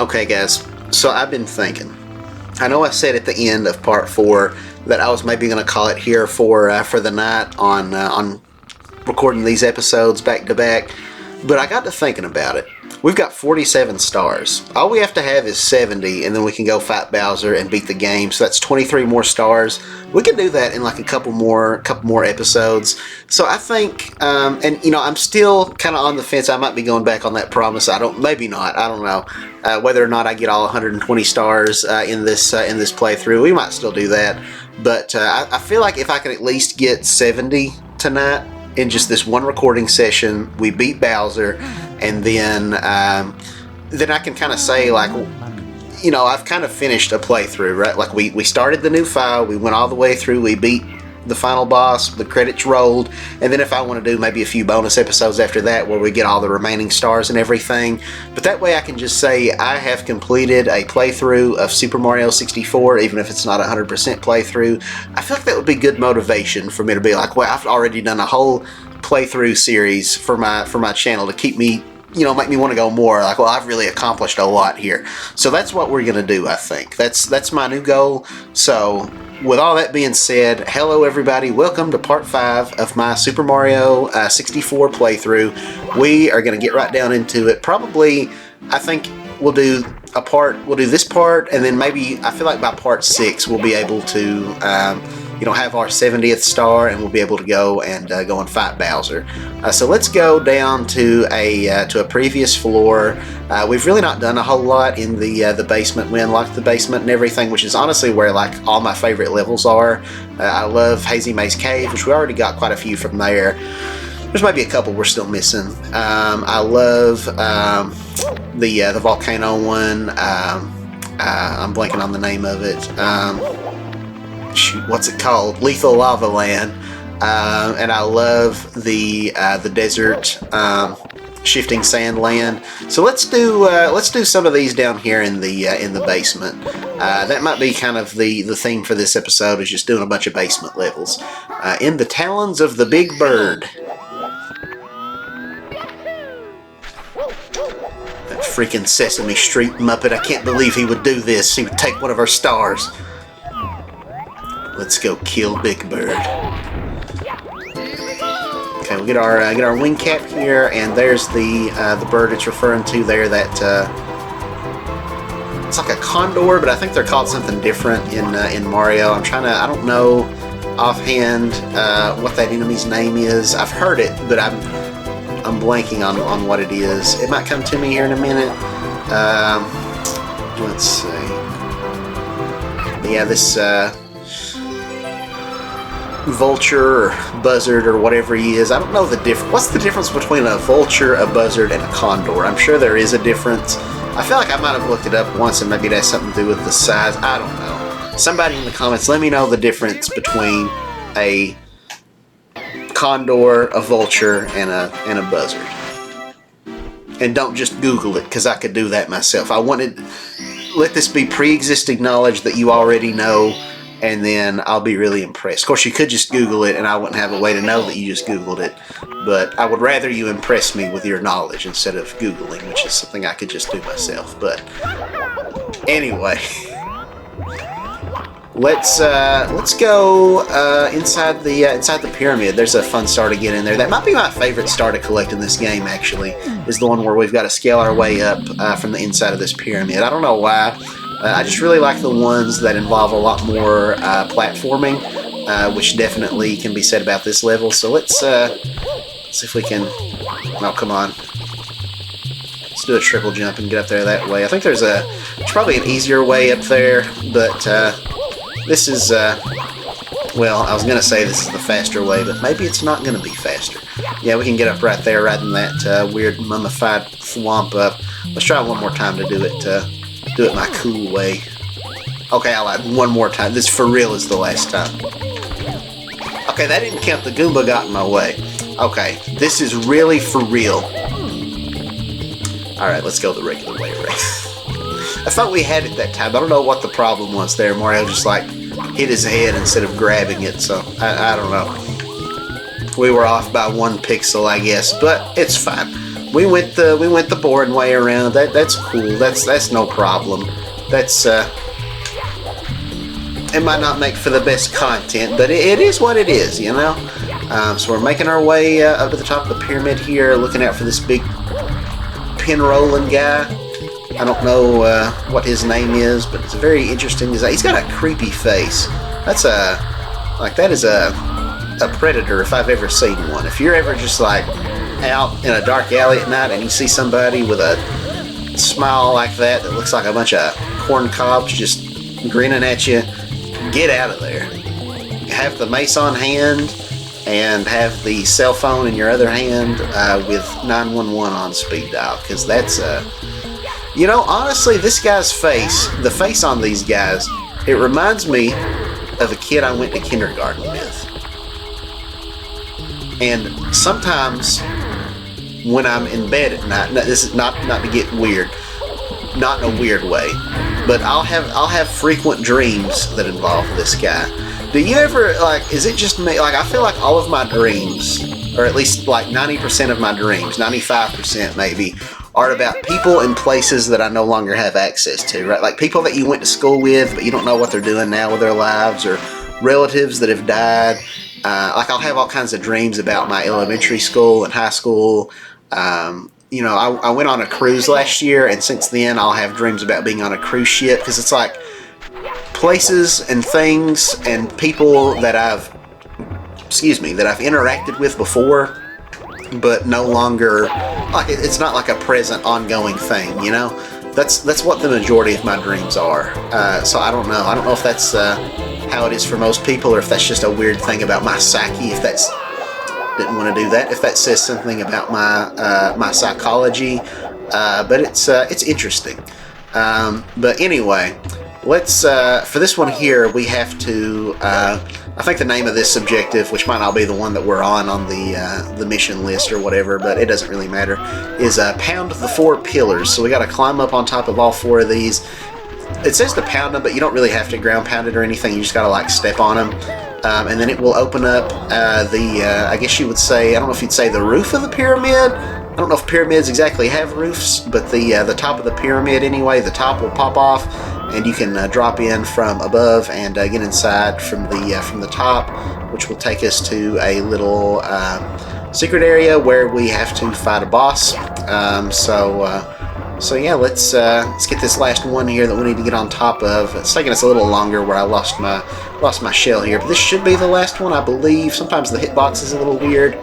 Okay, guys, so I've been thinking. I know I said at the end of part 4 that I was maybe going to call it here for the night on recording these episodes back to back, but I got to thinking about it. We've got 47 stars. All we have to have is 70, and then we can go fight Bowser and beat the game. So that's 23 more stars. We can do that in like a couple more episodes. So I think, and you know, I'm still kind of on the fence. I might be going back on that promise. Maybe not. I don't know whether or not I get all 120 stars in this playthrough. We might still do that, but I feel like if I can at least get 70 tonight, in just this one recording session, we beat Bowser, and then I can kind of say, like, you know, I've kind of finished a playthrough, right? Like we started the new file, we went all the way through, we beat the final boss, the credits rolled, and then if I want to do maybe a few bonus episodes after that where we get all the remaining stars and everything, but that way I can just say I have completed a playthrough of Super Mario 64, even if it's not a 100% playthrough. I feel like that would be good motivation for me to be like, well, I've already done a whole playthrough series for my channel to keep me, you know, make me want to go more. Like, well, I've really accomplished a lot here. So that's what we're gonna do. I think that's my new goal. So with all that being said, hello everybody, welcome to part 5 of my Super Mario 64 playthrough. We are going to get right down into it. Probably, I think we'll do this part, and then maybe, I feel like by part 6 we'll be able to you know, have our 70th star, and we'll be able to go and fight Bowser. So let's go down to a previous floor. We've really not done a whole lot in the basement. We unlocked the basement and everything, which is honestly where like all my favorite levels are. I love Hazy Maze Cave, which we already got quite a few from there. There's maybe a couple we're still missing. I love the volcano one. I'm blanking on the name of it. Shoot, what's it called? Lethal Lava Land. And I love the desert shifting sand land. So let's do some of these down here in the basement. That might be kind of the theme for this episode, is just doing a bunch of basement levels. In the talons of the big bird. That freaking Sesame Street Muppet! I can't believe he would do this. He would take one of our stars. Let's go kill Big Bird. Okay, we get our wing cap here, and there's the bird it's referring to there. That it's like a condor, but I think they're called something different in Mario. I don't know offhand what that enemy's name is. I've heard it, but I'm blanking on what it is. It might come to me here in a minute. Let's see. But yeah, this vulture or buzzard or whatever he is. I don't know the difference. What's the difference between a vulture, a buzzard, and a condor? I'm sure there is a difference. I feel like I might have looked it up once, and maybe it has something to do with the size. I don't know. Somebody in the comments, let me know the difference between a condor, a vulture, and a buzzard. And don't just Google it, because I could do that myself. Let this be pre-existing knowledge that you already know, and then I'll be really impressed. Of course, you could just Google it, and I wouldn't have a way to know that you just Googled it. But I would rather you impress me with your knowledge instead of Googling, which is something I could just do myself. But anyway, let's go inside the pyramid. There's a fun star to get in there. That might be my favorite star to collect in this game. Actually, is the one where we've got to scale our way up from the inside of this pyramid. I don't know why. I just really like the ones that involve a lot more platforming, which definitely can be said about this level. So let's see if we can... Oh, come on. Let's do a triple jump and get up there that way. I think there's probably an easier way up there, but this is... well, I was going to say this is the faster way, but maybe it's not going to be faster. Yeah, we can get up right there, right in that weird mummified thwomp up. Let's try one more time to do it my cool way. Okay, I lied. One more time. This for real is the last time. Okay, that didn't count. The Goomba got in my way. Okay, this is really for real. Alright, let's go the regular way, right? I thought we had it that time. I don't know what the problem was there. Mario just like hit his head instead of grabbing it, so I don't know. We were off by 1 pixel, I guess, but it's fine. we went the boring way around. That's cool. That's no problem. That's it might not make for the best content, but it is what it is, you know. So we're making our way up to the top of the pyramid here, looking out for this big pin rolling guy. I don't know what his name is, but it's a very interesting design. He's got a creepy face. That is a predator if I've ever seen one. If you're ever just like out in a dark alley at night and you see somebody with a smile like that looks like a bunch of corn cobs just grinning at you, get out of there. Have the mace on hand and have the cell phone in your other hand with 911 on speed dial, because that's you know, honestly, this guy's face, the face on these guys, it reminds me of a kid I went to kindergarten with. And sometimes when I'm in bed at night, this is not to get weird, not in a weird way, but I'll have frequent dreams that involve this guy. Do you ever, like, is it just me? Like, I feel like all of my dreams, or at least like 90% of my dreams, 95% maybe, are about people and places that I no longer have access to, right? Like people that you went to school with, but you don't know what they're doing now with their lives, or relatives that have died. Like I'll have all kinds of dreams about my elementary school and high school. You know, I went on a cruise last year, and since then I'll have dreams about being on a cruise ship, because it's like places and things and people that I've interacted with before, but no longer, like it's not like a present ongoing thing, you know. That's what the majority of my dreams are. So I don't know if that's how it is for most people, or if that's just a weird thing about my psyche. If that's, didn't want to do that, if that says something about my psychology, but it's interesting. But anyway, let's for this one here, we have to I think the name of this objective, which might not be the one that we're on the mission list or whatever, but it doesn't really matter, is pound the 4 pillars. So we got to climb up on top of all 4 of these. It says to pound them, but you don't really have to ground pound it or anything. You just got to like step on them, and then it will open up I guess you would say, I don't know if you'd say the roof of the pyramid. I don't know if pyramids exactly have roofs, but the top of the pyramid anyway, the top will pop off, and you can drop in from above and get inside from the top, which will take us to a little secret area where we have to fight a boss. So yeah, let's get this last one here that we need to get on top of. It's taking us a little longer where I lost my shell here, but this should be the last one, I believe. Sometimes the hitbox is a little weird.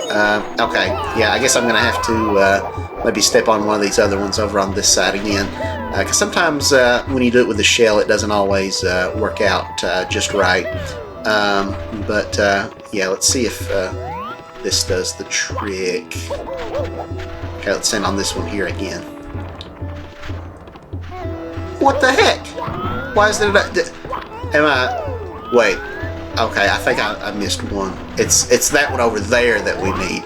Okay, yeah, I guess I'm gonna have to maybe step on one of these other ones over on this side again, because sometimes when you do it with the shell, it doesn't always work out just right. But yeah, let's see if this does the trick. Okay, let's send on this one here again. What the heck? Why is there wait. Okay, I think I missed one. It's that one over there that we need.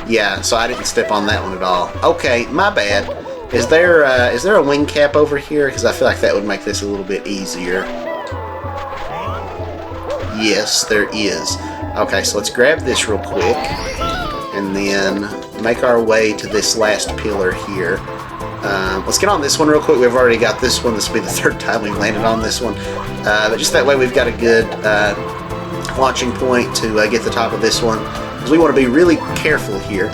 Yeah, so I didn't step on that one at all. Okay, my bad. Is there a wing cap over here? Because I feel like that would make this a little bit easier. Yes, there is. Okay, so let's grab this real quick, and then make our way to this last pillar here. Let's get on this one real quick. We've already got this one. This will be the 3rd time we've landed on this one. But just that way we've got a good launching point to get the top of this one, because we want to be really careful here.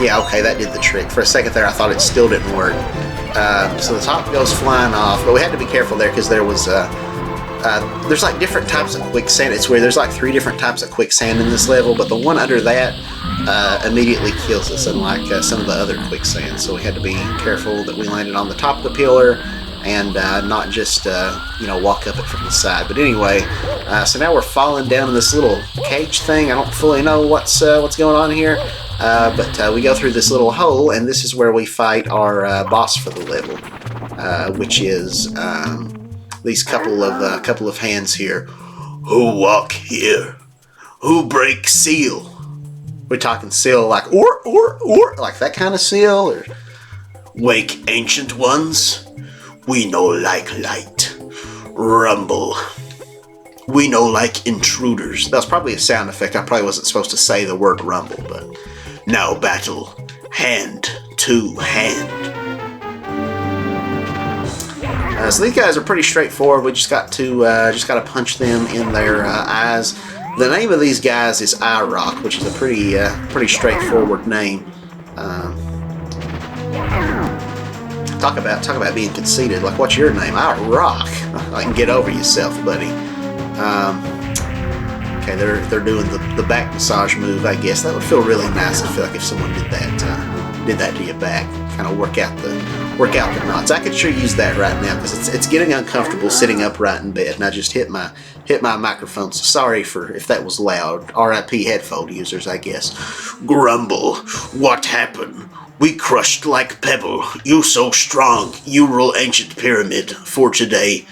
Yeah, okay, that did the trick. For a second there, I thought it still didn't work. So the top goes flying off, but we had to be careful there, because there was there's like different types of quicksand. It's where there's like 3 different types of quicksand in this level, but the one under that immediately kills us, unlike some of the other quicksand. So we had to be careful that we landed on the top of the pillar, and not just walk up it from the side. But anyway, so now we're falling down in this little cage thing. I don't fully know what's going on here, but we go through this little hole, and this is where we fight our boss for the level, which is these couple of hands here. Who walk here? Who break seal? We're talking seal like or like that kind of seal, or wake ancient ones. We know like light. Rumble. We know like intruders. That was probably a sound effect. I probably wasn't supposed to say the word rumble, but Now battle, hand to hand. So these guys are pretty straightforward. We just got to punch them in their eyes. The name of these guys is I-Rock, which is a pretty straightforward name. Talk about being conceited. Like, what's your name? I-Rock. I can get over yourself, buddy. Okay, they're doing the back massage move. I guess that would feel really nice. I feel like if someone did that to your back, kind of work out the knots. I could sure use that right now because it's getting uncomfortable sitting upright in bed, and I just hit my microphone. So sorry if that was loud. R.I.P. headphone users, I guess. Grumble. What happened? We crushed like pebble. You so strong. You rule ancient pyramid. For today,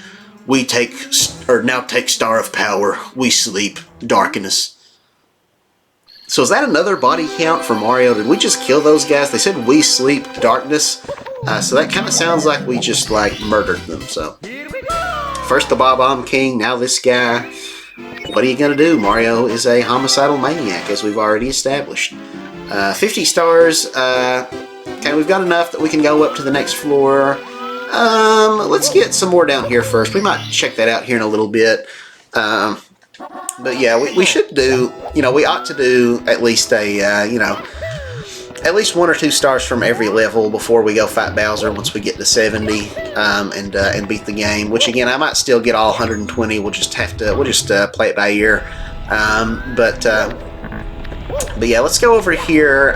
we now take star of power. We sleep darkness. So is that another body count for Mario? Did we just kill those guys? They said we sleep darkness. So that kind of sounds like we just murdered them. So first the Bob-omb King, now this guy. What are you gonna do? Mario is a homicidal maniac, as we've already established. 50 stars. Okay, we've got enough that we can go up to the next floor. Let's get some more down here first. We might check that out here in a little bit. But yeah, we should do, we ought to do at least at least 1 or 2 stars from every level before we go fight Bowser once we get to 70 and beat the game. Which again, I might still get all 120. We'll just play it by ear. But yeah, let's go over here.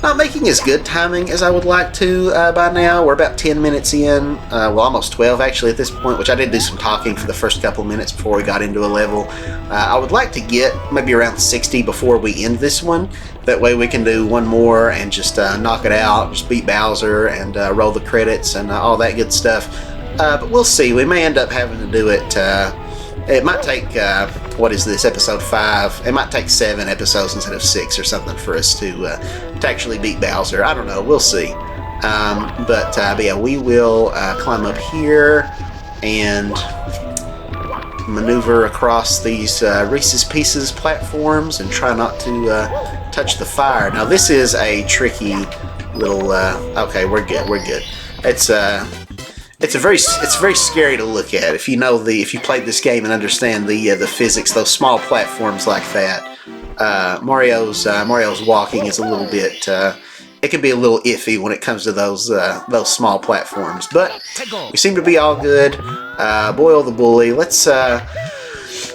Not making as good timing as I would like to by now. We're about 10 minutes in. Well, almost 12 actually at this point, which I did do some talking for the first couple minutes before we got into a level. I would like to get maybe around 60 before we end this one. That way we can do one more and just knock it out, just beat Bowser and roll the credits and all that good stuff. But we'll see. We may end up having to do it... it might take, what is this, episode 5? It might take 7 episodes instead of 6 or something for us to actually beat Bowser. I don't know. We'll see. But yeah, we will climb up here and maneuver across these Reese's Pieces platforms and try not to touch the fire. Now, this is a tricky little... okay, we're good. It's very scary to look at if you played this game and understand the physics. Those small platforms like that, Mario's walking is a little bit. It can be a little iffy when it comes to those small platforms. But we seem to be all good. Boil the bully. Let's.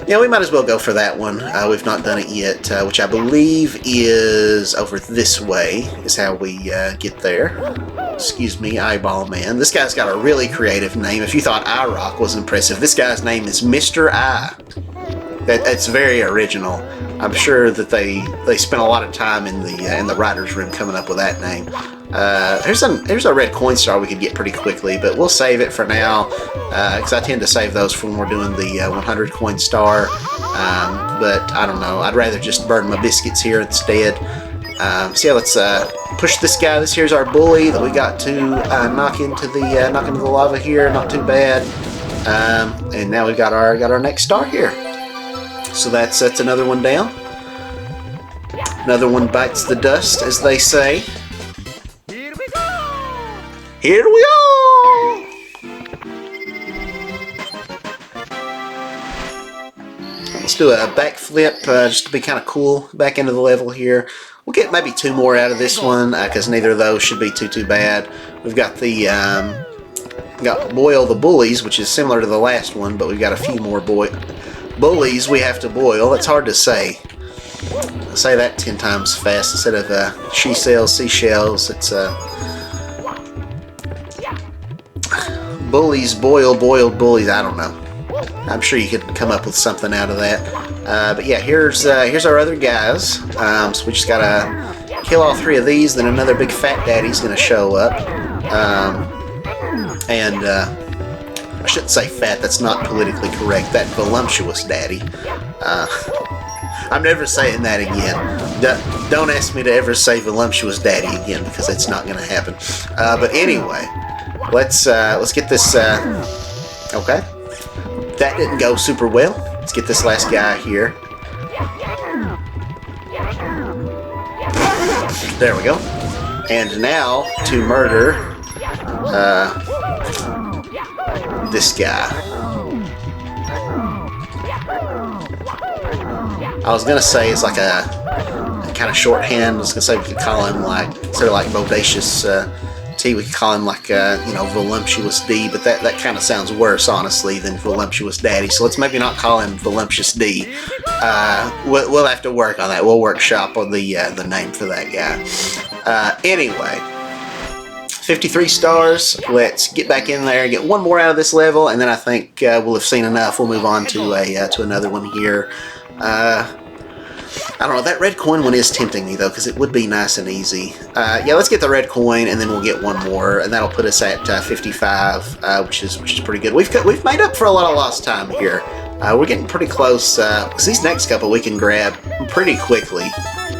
We might as well go for that one. We've not done it yet, which I believe is over this way. Is how we get there. Excuse me, Eyeball Man. This guy's got a really creative name. If you thought I-Rock was impressive, this guy's name is Mr. I. That's very original. I'm sure that they spent a lot of time in the writer's room coming up with that name. Here's a red coin star we could get pretty quickly, but we'll save it for now because I tend to save those for when we're doing the 100 coin star. But I don't know. I'd rather just burn my biscuits here instead. So yeah, let's push this guy. This here's our bully that we got to knock into the lava here. Not too bad. And now we've got our next star here. So that's another one down. Another one bites the dust, as they say. Here we go! Let's do a backflip just to be kind of cool back into the level here. We'll get maybe 2 more out of this one because neither of those should be too bad. We've got got Boil the Bullies, which is similar to the last one, but we've got a few more bullies we have to boil. That's hard to say. I say that 10 times fast instead of she sells seashells. It's bullies, boiled bullies. I don't know. I'm sure you could come up with something out of that. But yeah, here's our other guys. So we just gotta kill all 3 of these. Then another big fat daddy's gonna show up. I shouldn't say fat. That's not politically correct. That voluptuous daddy. I'm never saying that again. Don't ask me to ever say voluptuous daddy again because it's not going to happen. But anyway, let's get this. Okay, that didn't go super well. Let's get this last guy here. There we go. And now to murder this guy. I was gonna say it's like a kind of shorthand. I was gonna say we could call him like, instead of like Bodacious T, we could call him like Voluptuous D, but that kind of sounds worse, honestly, than Voluptuous Daddy. So let's maybe not call him Voluptuous D. We'll have to work on that. We'll workshop on the name for that guy. Anyway, 53 stars. Let's get back in there and get one more out of this level, and then I think we'll have seen enough. We'll move on to another one here. I don't know, that red coin one is tempting me though, because it would be nice and easy. Yeah, let's get the red coin, and then we'll get one more, and that'll put us at 55, which is pretty good. We've made up for a lot of lost time here. We're getting pretty close, because these next couple we can grab pretty quickly,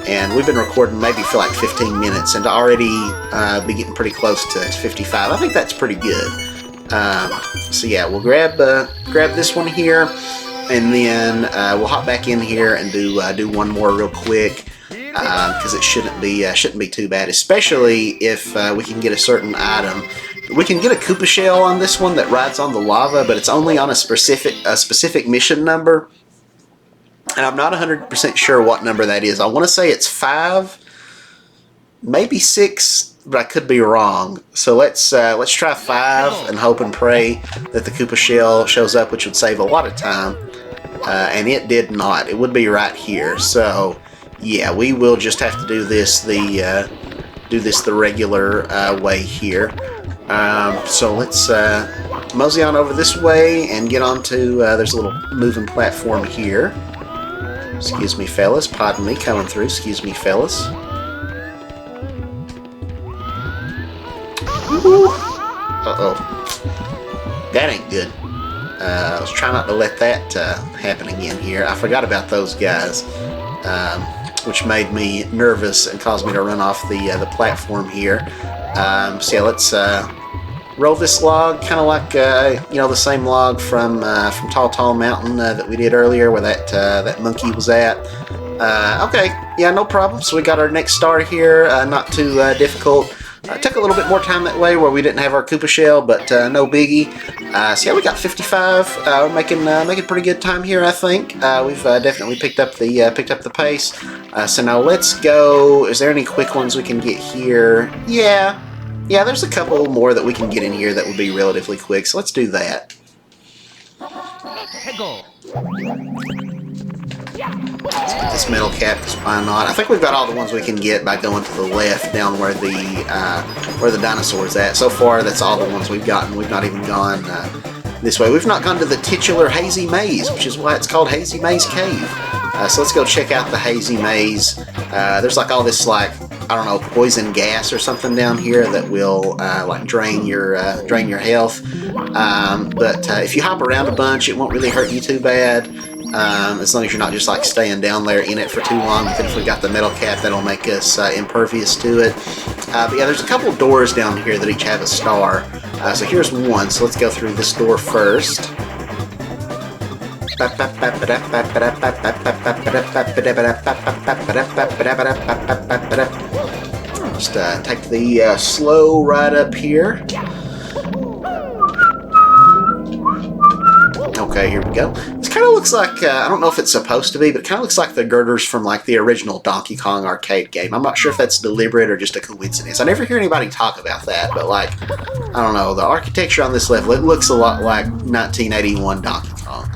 and we've been recording maybe for like 15 minutes, and to already be getting pretty close to 55. I think that's pretty good. So yeah, we'll grab this one here. And then we'll hop back in here and do one more real quick, because it shouldn't be too bad, especially if we can get a certain item. We can get a Koopa shell on this one that rides on the lava, but it's only on a specific mission number, and I'm not 100% sure what number that is. I want to say it's 5, maybe 6, but I could be wrong. So let's try 5 and hope and pray that the Koopa shell shows up, which would save a lot of time. And it did not. It would be right here. So yeah, we will just have to do this the regular way here. So let's mosey on over this way and get onto. There's a little moving platform here. Excuse me, fellas. Pardon me, coming through. Excuse me, fellas. Uh-oh. That ain't good. I was trying not to let that happen again here. I forgot about those guys, which made me nervous and caused me to run off the platform here. So yeah, let's roll this log, kind of like the same log from Tall Tall Mountain that we did earlier, where that monkey was at. Okay, yeah, no problem. So we got our next star here. Not too difficult. Took a little bit more time that way where we didn't have our Koopa shell, but no biggie. So yeah, we got 55. We're making pretty good time here, I think. We've definitely picked up the pace. So now let's go. Is there any quick ones we can get here? Yeah, there's a couple more that we can get in here that would be relatively quick. So let's do that. Let's get this metal cap, because why not? I think we've got all the ones we can get by going to the left down where the dinosaur's at. So far, that's all the ones we've gotten. We've not even gone this way. We've not gone to the titular Hazy Maze, which is why it's called Hazy Maze Cave. So let's go check out the Hazy Maze. There's like all this, like, I don't know, poison gas or something down here that will like drain your health. But if you hop around a bunch, it won't really hurt you too bad. As long as you're not just like staying down there in it for too long. But then if we got the metal cap, that'll make us impervious to it. But yeah, there's a couple doors down here that each have a star. So here's one. So let's go through this door first. Just take the slow ride up here. Okay, here we go. This kind of looks like, I don't know if it's supposed to be, but it kind of looks like the girders from like the original Donkey Kong arcade game. I'm not sure if that's deliberate or just a coincidence. I never hear anybody talk about that, but like, I don't know, the architecture on this level, it looks a lot like 1981 Donkey Kong.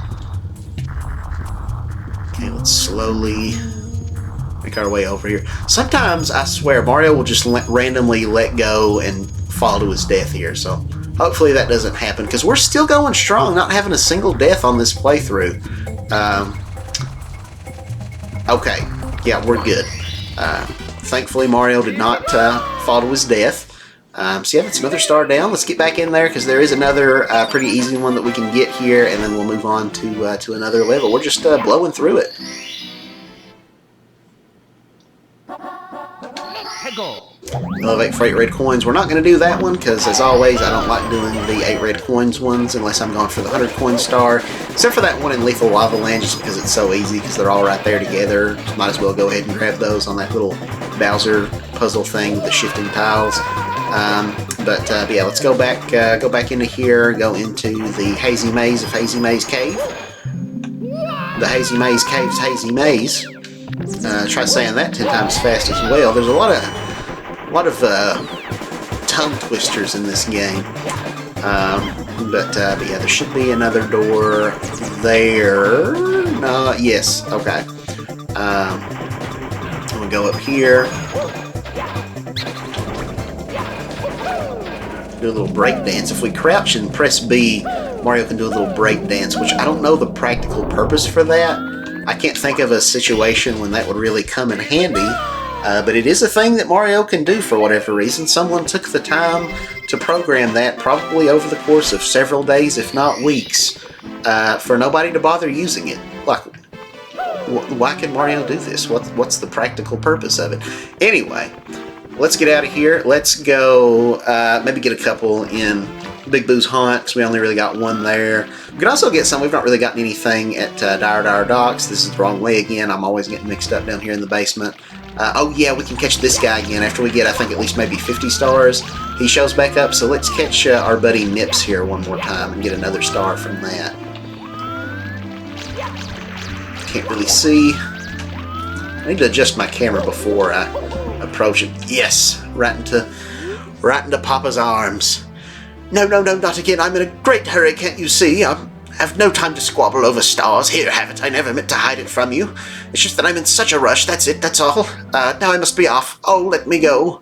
Okay, let's slowly make our way over here. Sometimes, I swear, Mario will just randomly let go and fall to his death here, so hopefully that doesn't happen, because we're still going strong, not having a single death on this playthrough. Okay, yeah, we're good. Thankfully, Mario did not fall to his death. So yeah, that's another star down. Let's get back in there, because there is another pretty easy one that we can get here, and then we'll move on to another level. We're just blowing through it. Elevate for 8 red coins. We're not going to do that one, because as always, I don't like doing the 8 red coins ones unless I'm going for the 100 coin star. Except for that one in Lethal Lava Land, just because it's so easy, because they're all right there together. Just might as well go ahead and grab those on that little Bowser puzzle thing, the shifting tiles. But yeah, let's go back into here, go into the Hazy Maze of Hazy Maze Cave. The Hazy Maze Cave's Hazy Maze. Try saying that 10 times fast as well. There's a lot of tongue twisters in this game. But yeah, there should be another door there. No, yes, okay. I'm gonna go up here. Do a little break dance. If we crouch and press B, Mario can do a little break dance, which I don't know the practical purpose for that. I can't think of a situation when that would really come in handy, but it is a thing that Mario can do for whatever reason. Someone took the time to program that, probably over the course of several days, if not weeks, for nobody to bother using it. Like, why can Mario do this? What's the practical purpose of it? Anyway, let's get out of here. Let's go maybe get a couple in Big Boo's Haunt, because we only really got one there. We can also get some. We've not really gotten anything at Dire Docks. This is the wrong way again. I'm always getting mixed up down here in the basement. Oh yeah, we can catch this guy again after we get, I think, at least maybe 50 stars. He shows back up, so let's catch our buddy Nips here one more time and get another star from that. Can't really see. I need to adjust my camera before I approach it. Yes, right into Papa's arms. No, not again. I'm in a great hurry, can't you see? I have no time to squabble over stars. Here, have it. I never meant to hide it from you. It's just that I'm in such a rush. That's it, that's all. Now I must be off. Oh, let me go.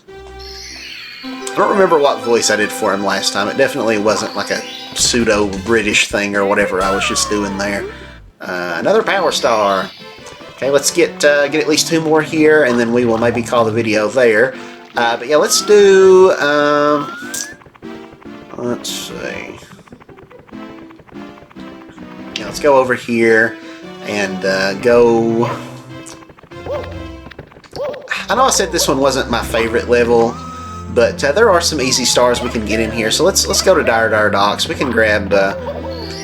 I don't remember what voice I did for him last time. It definitely wasn't like a pseudo-British thing or whatever I was just doing there. Another power star. Okay, let's get at least 2 more here, and then we will maybe call the video there. But yeah, let's do... let's see. Yeah, let's go over here and go... I know I said this one wasn't my favorite level, but there are some easy stars we can get in here. So let's go to Dire Docks. We can grab...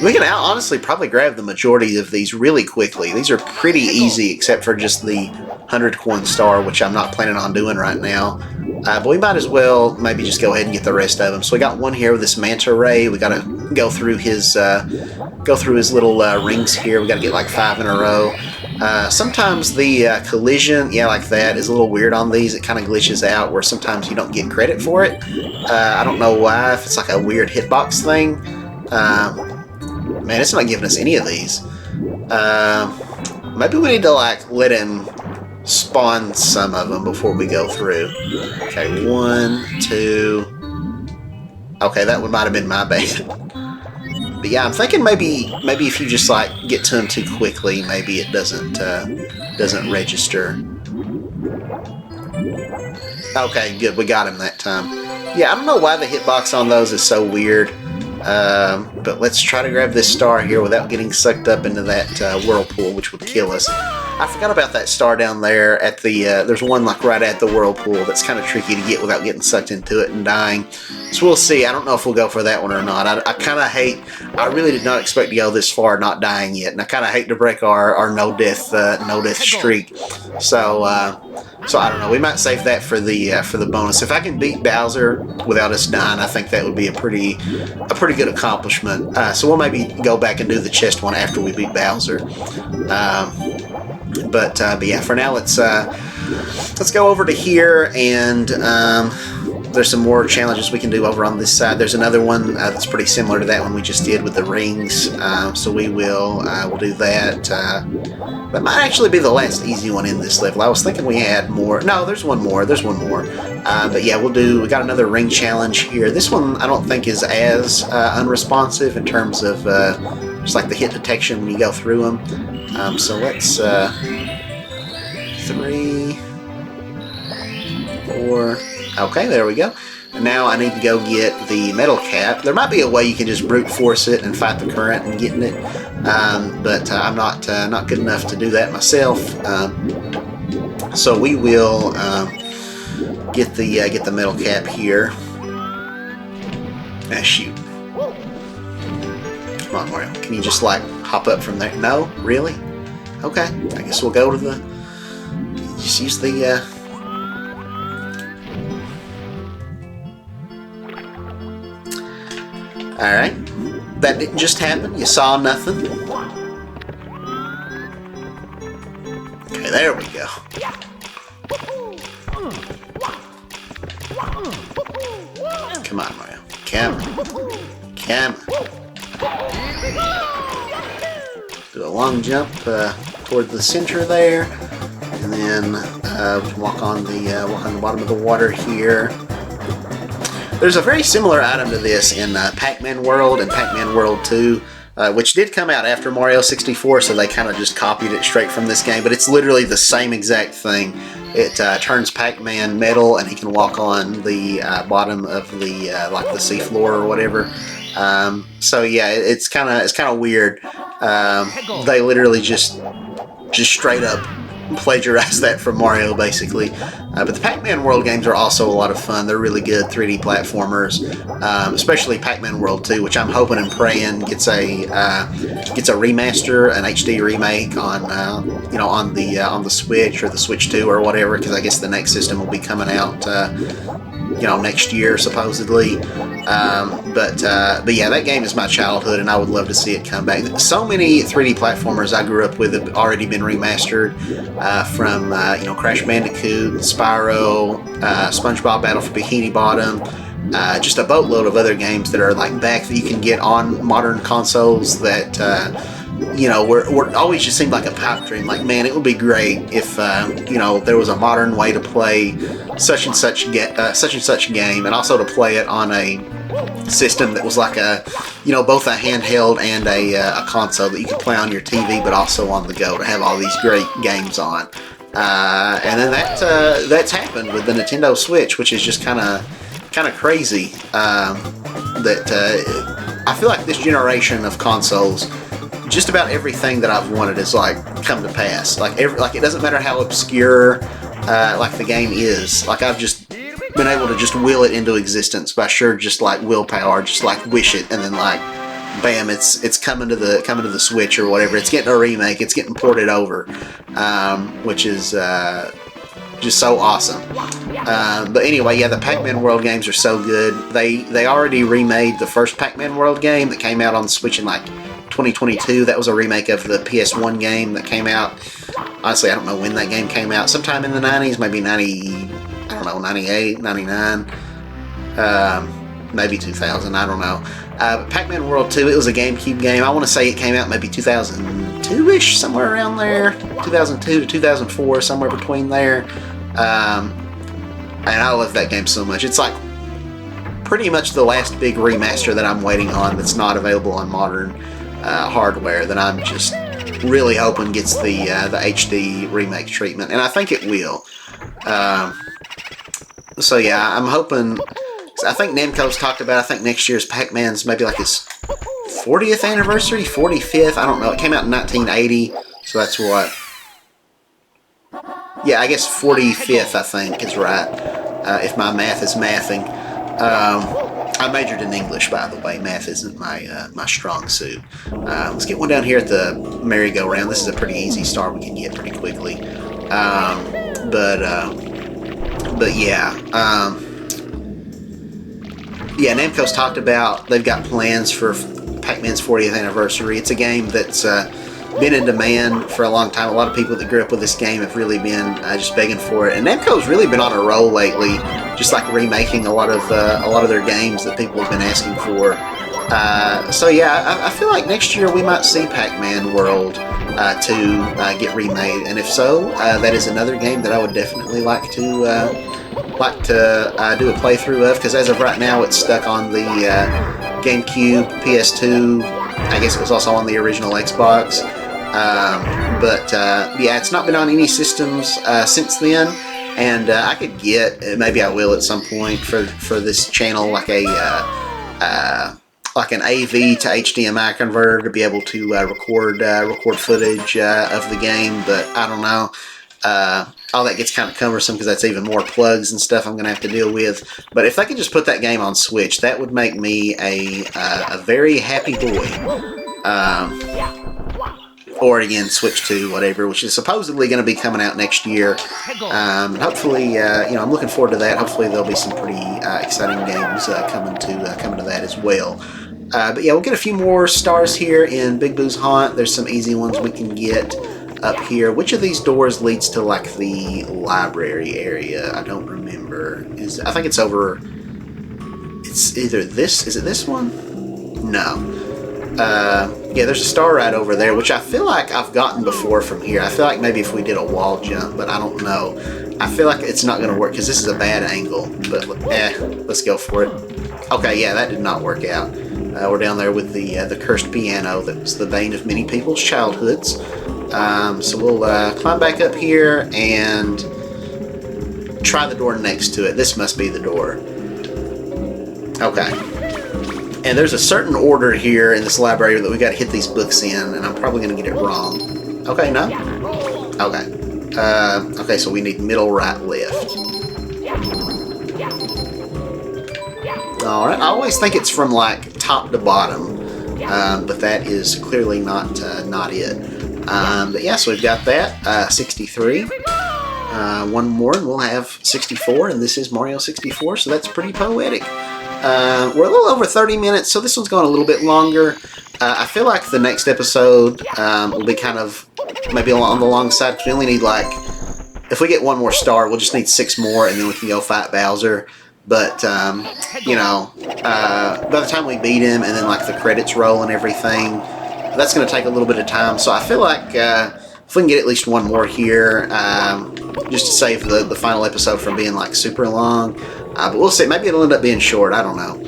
we can honestly probably grab the majority of these really quickly. These are pretty easy, except for just the 100 coin star, which I'm not planning on doing right now. But we might as well maybe just go ahead and get the rest of them. So we got one here with this manta ray. We got to go through his little rings here. We got to get like 5 in a row. Sometimes the collision, yeah, like that, is a little weird on these. It kind of glitches out where sometimes you don't get credit for it. I don't know why. If it's like a weird hitbox thing. Man, it's not giving us any of these. Maybe we need to like let him spawn some of them before we go through. Okay, 1, 2. Okay, that one might have been my bad. But yeah, I'm thinking maybe if you just like get to him too quickly, maybe it doesn't register. Okay, good, we got him that time. Yeah, I don't know why the hitbox on those is so weird. But let's try to grab this star here without getting sucked up into that whirlpool, which would kill us. I forgot about that star down there at the, there's one like right at the whirlpool that's kind of tricky to get without getting sucked into it and dying. So we'll see. I don't know if we'll go for that one or not. I kind of hate, I really did not expect to go this far not dying yet, and I kind of hate to break our no death streak. So I don't know. We might save that for the bonus. If I can beat Bowser without us dying, I think that would be a pretty good accomplishment. So we'll maybe go back and do the chest one after we beat Bowser. But yeah, for now let's go over to here, and there's some more challenges we can do over on this side. There's another one that's pretty similar to that one we just did with the rings. So we'll do that. That might actually be the last easy one in this level. I was thinking we had more. No, there's one more. But yeah, we got another ring challenge here. This one I don't think is as unresponsive in terms of just like the hit detection when you go through them. So let's 3, 4. Okay, there we go. And now I need to go get the metal cap. There might be a way you can just brute force it and fight the current and getting it, but I'm not good enough to do that myself. So we will get the metal cap here. Ah, shoot! Come on, Mario. Can you just like hop up from there? No, really? Okay. I guess we'll go to the. Just use the Alright. That didn't just happen. You saw nothing. Okay, there we go. Come on, Mario. Come on. Come on. Do a long jump toward the center there, and then we can walk on the bottom of the water here. There's a very similar item to this in Pac-Man World and Pac-Man World 2, which did come out after Mario 64, so they kind of just copied it straight from this game, but it's literally the same exact thing. It turns Pac-Man metal, and he can walk on the bottom of the like the seafloor or whatever. So yeah, it's kind of weird. They literally just straight up plagiarize that from Mario, basically. But the Pac-Man World games are also a lot of fun. They're really good 3D platformers, especially Pac-Man World 2, which I'm hoping and praying gets a remaster, an HD remake on on the Switch or the Switch 2 or whatever, because I guess the next system will be coming out next year supposedly. But yeah, that game is my childhood, and I would love to see it come back. So many 3D platformers I grew up with have already been remastered, from Crash Bandicoot, Spyro, SpongeBob Battle for Bikini Bottom, just a boatload of other games that are like back that you can get on modern consoles that were always just seemed like a pipe dream. Like, man, it would be great if there was a modern way to play such and such game, and also to play it on a system that was like both a handheld and a console that you could play on your TV, but also on the go, to have all these great games on. And then that's happened with the Nintendo Switch, which is just kind of crazy. That I feel like this generation of consoles, just about everything that I've wanted is like come to pass. Like it doesn't matter how obscure like the game is. Like, I've just been able to just will it into existence by just like willpower, just like wish it, and then like bam, it's coming to the Switch or whatever. It's getting a remake. It's getting ported over, which is just so awesome. But anyway, yeah, the Pac-Man World games are so good. They already remade the first Pac-Man World game that came out on the Switch in like 2022. That was a remake of the PS1 game that came out. Honestly, I don't know when that game came out. Sometime in the 90s, maybe 98, 99, maybe 2000, I don't know. Pac-Man World 2, it was a GameCube game. I want to say it came out maybe 2002-ish, somewhere around there. 2002 to 2004, somewhere between there. And I love that game so much. It's like pretty much the last big remaster that I'm waiting on that's not available on modern hardware, that I'm just really hoping gets the HD remake treatment, and I think it will. So yeah, I'm hoping. I think Namco's talked about, I think next year's Pac-Man's maybe like his 40th anniversary, 45th, I don't know. It came out in 1980, so that's what. Yeah, I guess 45th, I think, is right, if my math is mathing. I majored in English, by the way. Math isn't my strong suit. Let's get one down here at the merry-go-round. This is a pretty easy start we can get pretty quickly. But yeah. Yeah, Namco's talked about, they've got plans for Pac-Man's 40th anniversary. It's a game that's been in demand for a long time. A lot of people that grew up with this game have really been just begging for it. And Namco's really been on a roll lately, just like remaking a lot of their games that people have been asking for. So yeah, I feel like next year we might see Pac-Man World 2 get remade, and if so, that is another game that I would definitely like to do a playthrough of, because as of right now it's stuck on the GameCube, PS2, I guess it was also on the original Xbox, but yeah, it's not been on any systems since then, and I could get, maybe I will at some point for this channel, like like an AV to HDMI converter to be able to record footage of the game, but I don't know. All that gets kind of cumbersome because that's even more plugs and stuff I'm going to have to deal with. But if they could just put that game on Switch, that would make me a very happy boy. or again switch to whatever, which is supposedly going to be coming out next year. Hopefully, I'm looking forward to that. Hopefully, there'll be some pretty exciting games coming to that as well. But yeah, we'll get a few more stars here in Big Boo's Haunt. There's some easy ones we can get up here. Which of these doors leads to like the library area? I don't remember. I think it's over. It's either this. Is it this one? No. Yeah, there's a star right over there, which I feel like I've gotten before from here. I feel like maybe if we did a wall jump, but I don't know. I feel like it's not going to work because this is a bad angle. But let's go for it. Okay, yeah, that did not work out. We're down there with the cursed piano that was the bane of many people's childhoods. So we'll climb back up here and try the door next to it. This must be the door. Okay. And there's a certain order here in this library that we got to hit these books in, and I'm probably going to get it wrong. Okay, no? Okay. Okay, so we need middle, right, left. Alright, I always think it's from like top to bottom, but that is clearly not it. But yeah, so we've got that, 63. One more and we'll have 64, and this is Mario 64, so that's pretty poetic. We're a little over 30 minutes, so this one's going a little bit longer. I feel like the next episode will be kind of maybe on the long side, because we only need like, if we get one more star, we'll just need 6 more, and then we can go fight Bowser. But, by the time we beat him, and then like the credits roll and everything, that's going to take a little bit of time. So I feel like if we can get at least one more here, just to save the final episode from being like super long. But we'll see. Maybe it'll end up being short. I don't know.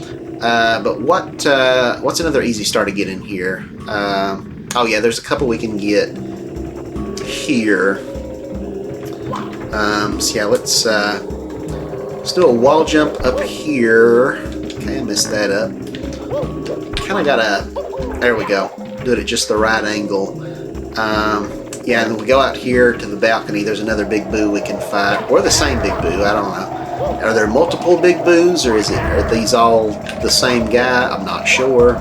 But what's another easy star to get in here? Oh yeah, there's a couple we can get here. So yeah, let's do a wall jump up here. Okay, I messed that up. Kind of gotta. There we go. Do it at just the right angle. Yeah, and then we go out here to the balcony. There's another Big Boo we can fight, or the same Big Boo. I don't know. Are there multiple Big Boos, or are these all the same guy? I'm not sure.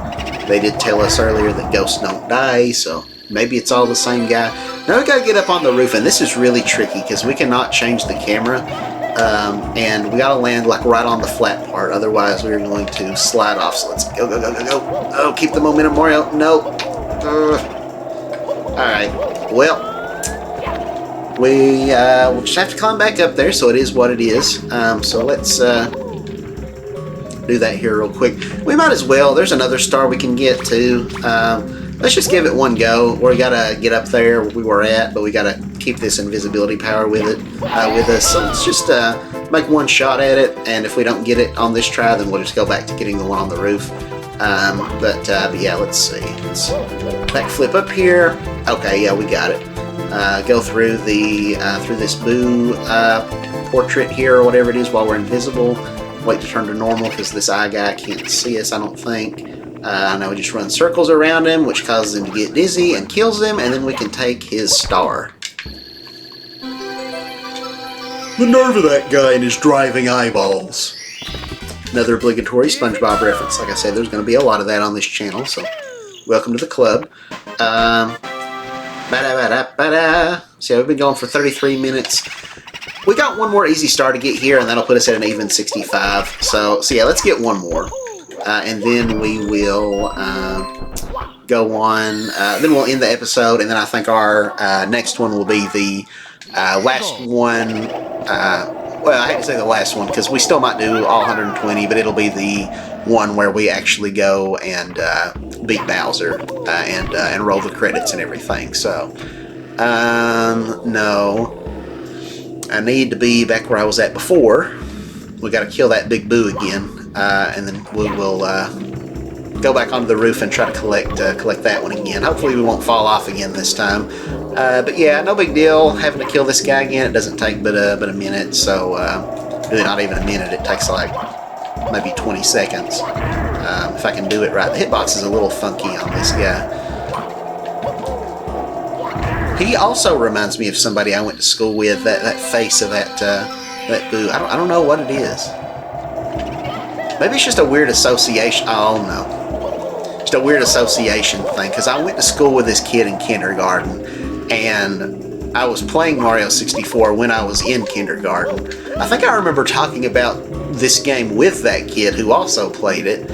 They did tell us earlier that ghosts don't die, so maybe it's all the same guy. Now we gotta get up on the roof, and this is really tricky because we cannot change the camera, and we gotta land like right on the flat part. Otherwise, we're going to slide off. So let's go, go, go, go, go. Oh, keep the momentum, Mario. No. All right. Well. We'll just have to climb back up there, so it is what it is. So let's do that here real quick. We might as well. There's another star we can get too. Let's just give it one go. We gotta get up there where we were at, but we gotta keep this invisibility power with us. So let's just make one shot at it, and if we don't get it on this try, then we'll just go back to getting the one on the roof. But yeah, let's see. Let's backflip up here. Okay, yeah, we got it. Go through through this Boo portrait here or whatever it is while we're invisible. Wait to turn to normal because this eye guy can't see us, I don't think. Now we just run circles around him, which causes him to get dizzy and kills him, and then we can take his star. The nerve of that guy and his driving eyeballs. Another obligatory SpongeBob reference. Like I said, there's going to be a lot of that on this channel, so welcome to the club. So yeah, we've been going for 33 minutes. We got one more easy star to get here, and that'll put us at an even 65. So yeah, let's get one more. And then we will go on. Then we'll end the episode, and then I think our next one will be the last one. Well, I hate to say the last one, because we still might do all 120, but it'll be the one where we actually go and beat Bowser and roll the credits and everything. So, no. I need to be back where I was at before. We got to kill that Big Boo again, and then we will go back onto the roof and try to collect that one again. Hopefully we won't fall off again this time. But yeah, no big deal having to kill this guy again. It doesn't take but a minute, so really not even a minute. It takes like maybe 20 seconds if I can do it right. The hitbox is a little funky on this guy. He also reminds me of somebody I went to school with. That face of that Boo. I don't know what it is. Maybe it's just a weird association. Oh no. just a weird association thing, because I went to school with this kid in kindergarten, and I was playing Mario 64 when I was in kindergarten. I think I remember talking about this game with that kid who also played it.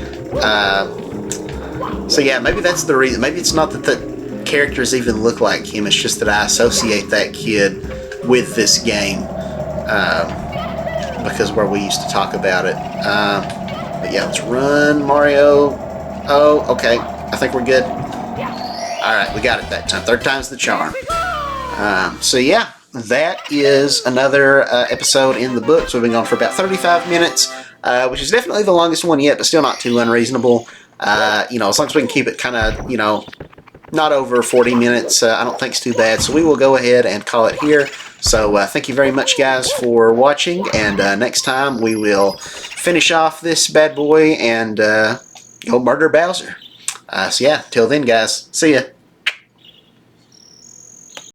So yeah, maybe that's the reason. Maybe it's not that the characters even look like him, it's just that I associate that kid with this game, because where we used to talk about it. But yeah, let's run Mario. Oh, okay. I think we're good. Alright, we got it that time. Third time's the charm. So yeah, that is another episode in the books. We've been going for about 35 minutes, which is definitely the longest one yet, but still not too unreasonable. As long as we can keep it kind of, not over 40 minutes, I don't think it's too bad. So we will go ahead and call it here. So thank you very much, guys, for watching. And next time we will finish off this bad boy and go murder Bowser. So yeah, till then, guys, see ya.